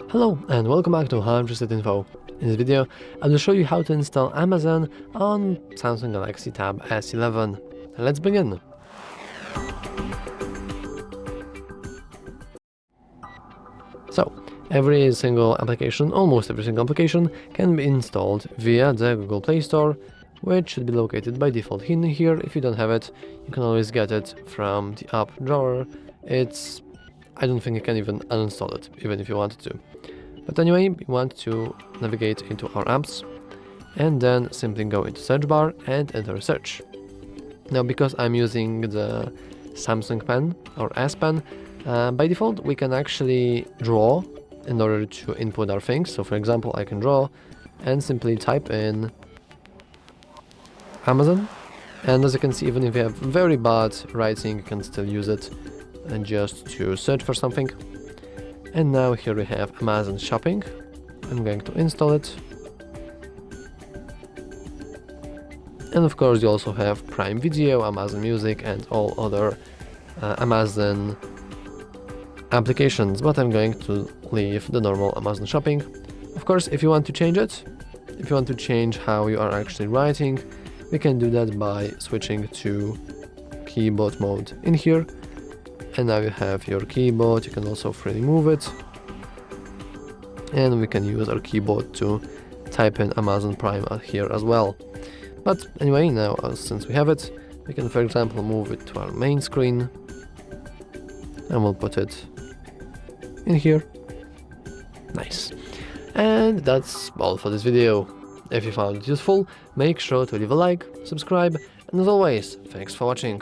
Hello and welcome back to How Interested Info. In this video, I will show you how to install Amazon on Samsung Galaxy Tab S11. Let's begin. So, every single application, almost every single application, can be installed via the Google Play Store, which should be located by default in here. If you don't have it, you can always get it from the app drawer. I don't think you can even uninstall it, even if you wanted to. But anyway, we want to navigate into our apps and then simply go into search bar and enter search. Now, because I'm using the Samsung Pen or S Pen, by default we can actually draw in order to input our things. So for example, I can draw and simply type in Amazon, and as you can see, even if you have very bad writing, you can still use it and just to search for something. And now here we have Amazon Shopping. I'm going to install it. And of course you also have Prime Video, Amazon Music and all other Amazon applications, but I'm going to leave the normal Amazon Shopping. Of course, if you want to change it, if you want to change how you are actually writing, we can do that by switching to keyboard mode in here. And now you have your keyboard, you can also freely move it. And we can use our keyboard to type in Amazon Prime here as well. But anyway, now since we have it, we can for example move it to our main screen. And we'll put it in here. Nice. And that's all for this video. If you found it useful, make sure to leave a like, subscribe, and as always, thanks for watching.